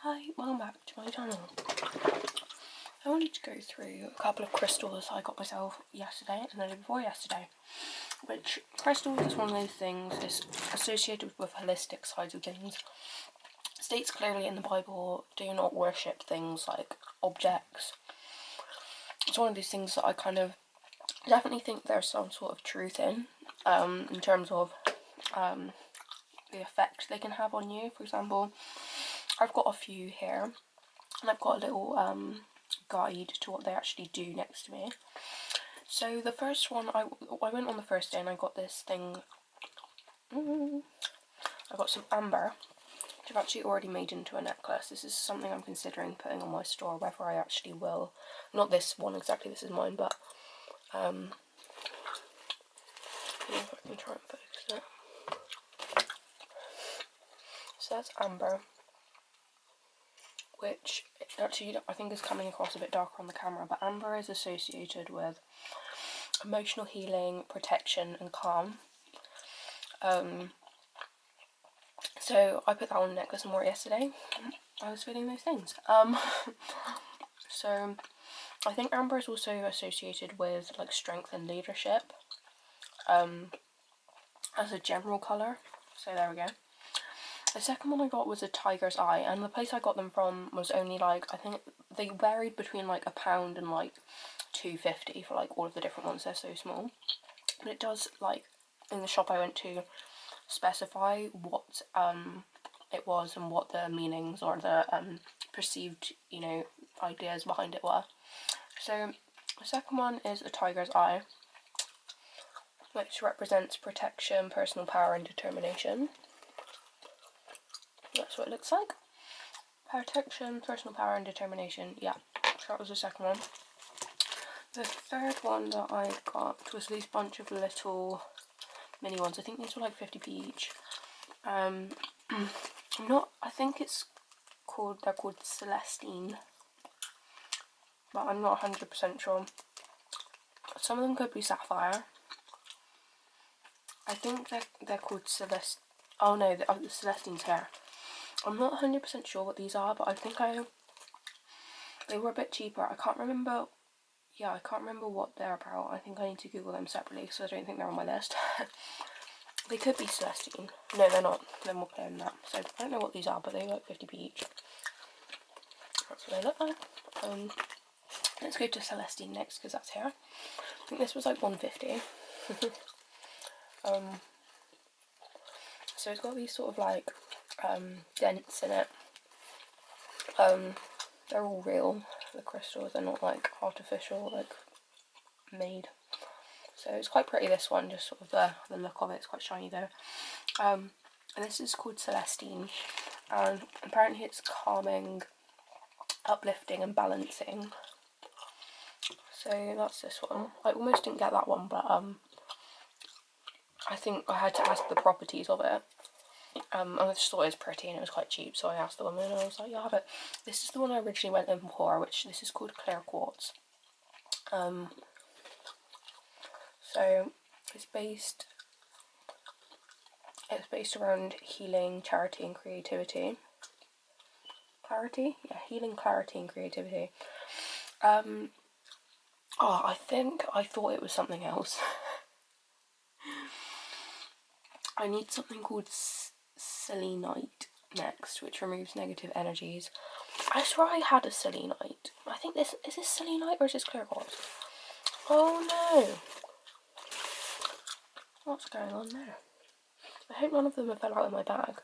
Hi, welcome back to my channel. I wanted to go through a couple of crystals I got myself yesterday and the day before yesterday. Which, crystals is one of those things that's associated with holistic sides of things. It states clearly in the Bible, do not worship things like objects. It's one of these things that I kind of definitely think there's some sort of truth in terms of the effect they can have on you. For example, I've got a few here, and I've got a little guide to what they actually do next to me. So the first one, I went on the first day and I got this thing. I got some amber, which I've actually already made into a necklace. This is something I'm considering putting on my store, whether I actually will. Not this one exactly, this is mine, but I don't know if I can try and focus it. So that's amber, which actually I think is coming across a bit darker on the camera, but amber is associated with emotional healing, protection and calm. So I put that on a necklace and wore it yesterday. I was feeling those things. So I think amber is also associated with like strength and leadership as a general colour. So there we go. The second one I got was a tiger's eye, and the place I got them from was only like, I think they varied between like £1 and like £2.50 for like all of the different ones. They're so small, but it does, like, in the shop I went to, specify what it was and what the meanings or the perceived, you know, ideas behind it were. So the second one is a tiger's eye, which represents protection, personal power and determination. That's what it looks like. Protection, personal power and determination. Yeah, so that was the second one. The third one that I got was these bunch of little mini ones. I think these were like 50p each. I think it's called, they're called Celestine, but I'm not 100% sure. Some of them could be sapphire. I think they're called Celestine. Oh no, the Celestine's here. I'm not 100% sure what these are, but I think they were a bit cheaper. I can't remember. Yeah, I can't remember what they're about. I think I need to Google them separately because I don't think they're on my list. They could be Celestine. No, they're not. They're more clear than that. So I don't know what these are, but they look 50p each. That's what they look like. Let's go to Celestine next because that's here. I think this was like £1.50. So it's got these sort of like dents in it. They're all real, the crystals, they're not like artificial, like made. So it's quite pretty, this one, just sort of the look of it. It's quite shiny though. And this is called Celestine, and apparently it's calming, uplifting and balancing. So that's this one. I almost didn't get that one, but I think I had to ask the properties of it. I just thought it was pretty and it was quite cheap, so I asked the woman and I was like, yeah, I'll have it. This is the one I originally went in for, which this is called clear quartz. So it's based around healing, charity and creativity. Clarity? Yeah, healing, clarity and creativity. I thought it was something else. I need something called selenite next, which removes negative energies. I swear I had a selenite. I think is this selenite or is this clear quartz? Oh no! What's going on there? I hope none of them have fell out of my bag,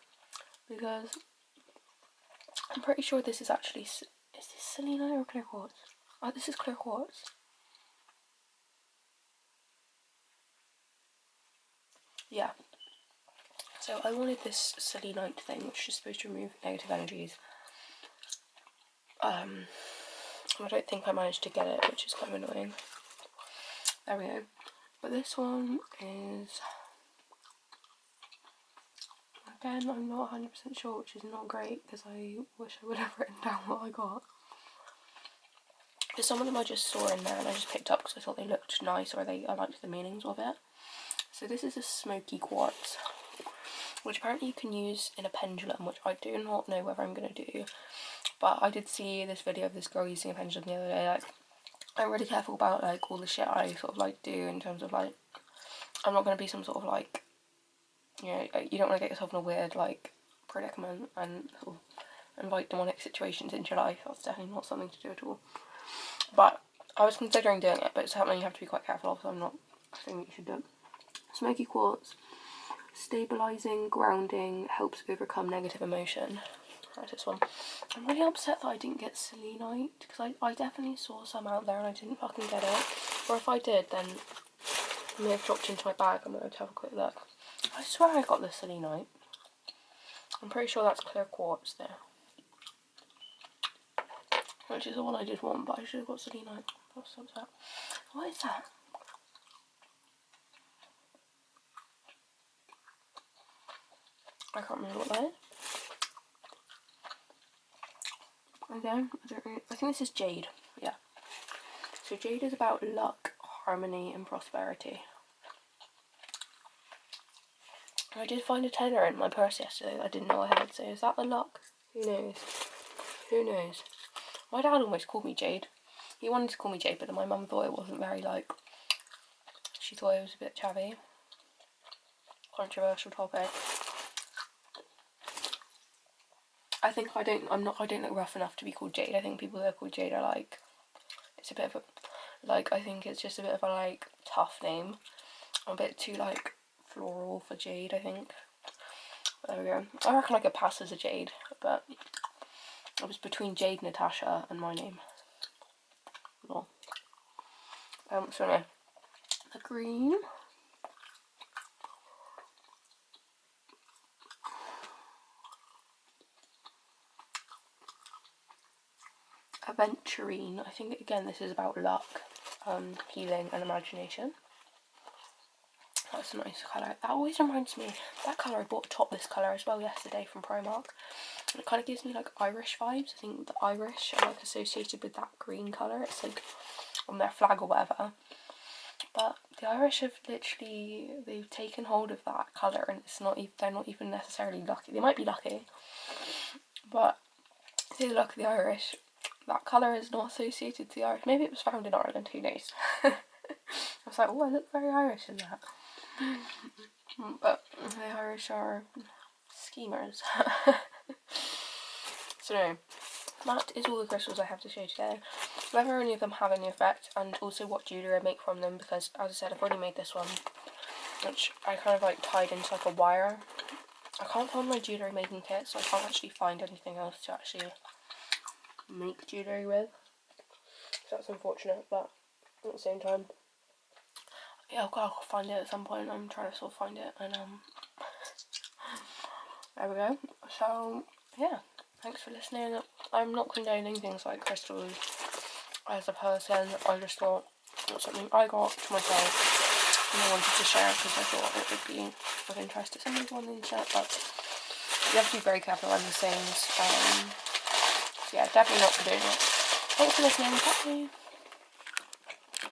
because I'm pretty sure this is actually, is this selenite or clear quartz? Oh, this is clear quartz. Yeah. So I wanted this selenite thing, which is supposed to remove negative energies. I don't think I managed to get it, which is kind of annoying. There we go. But this one is, again, I'm not 100% sure, which is not great because I wish I would have written down what I got. Because some of them I just saw in there and I just picked up because I thought they looked nice, or I liked the meanings of it. So this is a Smoky Quartz. which apparently you can use in a pendulum, which I do not know whether I'm going to do. But I did see this video of this girl using a pendulum the other day. Like, I'm really careful about like all the shit I sort of like do in terms of like, I'm not going to be some sort of like, you know, you don't want to get yourself in a weird like predicament and sort of invite demonic situations into your life. That's definitely not something to do at all. But I was considering doing it, but it's something you have to be quite careful of, so I'm not saying you should do it. Smoky Quartz, stabilising, grounding, helps overcome negative emotion. That's this one. I'm really upset that I didn't get selenite, because I definitely saw some out there and I didn't fucking get it. Or if I did, then I may have dropped into my bag. I'm going to have a quick look. I swear I got the selenite. I'm pretty sure that's clear quartz there. Which is the one I did want, but I should have got selenite. What's that? What is that? I can't remember what that is. Again, I don't really, I think this is jade. Yeah. So jade is about luck, harmony and prosperity. I did find a tenner in my purse yesterday that I didn't know I had, so is that the luck? Who knows? Who knows? My dad almost called me Jade. He wanted to call me Jade, but then my mum thought it wasn't very, like, she thought it was a bit chavvy. Controversial topic. I think I don't look rough enough to be called Jade. I think people that are called Jade are like, it's a bit of a, like, I think it's just a bit of a, like, tough name. A bit too, like, floral for Jade, I think. There we go. I reckon I could pass as a Jade, but it was between Jade, Natasha, and my name. Lol. So anyway, the green. Aventurine. I think, again, this is about luck, healing, and imagination. That's a nice colour. That always reminds me, that colour, I bought a top this colour as well yesterday from Primark. And it kind of gives me like Irish vibes. I think the Irish are like associated with that green colour. It's like on their flag or whatever. But the Irish have literally, they've taken hold of that colour and it's not, they're not even necessarily lucky. They might be lucky, but if you look at the Irish, that colour is not associated to the Irish. Maybe it was found in Ireland, who knows. I was like, oh, I look very Irish in that. But the Irish are schemers. So no, that is all the crystals I have to show today. Whether any of them have any effect, and also what jewellery I make from them, because as I said, I've already made this one, which I kind of like tied into like a wire. I can't find my jewellery making kit, so I can't actually find anything else to actually make jewellery with. So that's unfortunate, but at the same time, yeah, I'll find it at some point. I'm trying to sort of find it, and there we go. So yeah, thanks for listening. I'm not condoning things like crystals as a person. I just thought it's something I got to myself and I wanted to share because I thought it would be of interest to some people on the internet, but you have to be very careful around these things. So yeah, definitely not condoning it. Thanks for listening. Bye.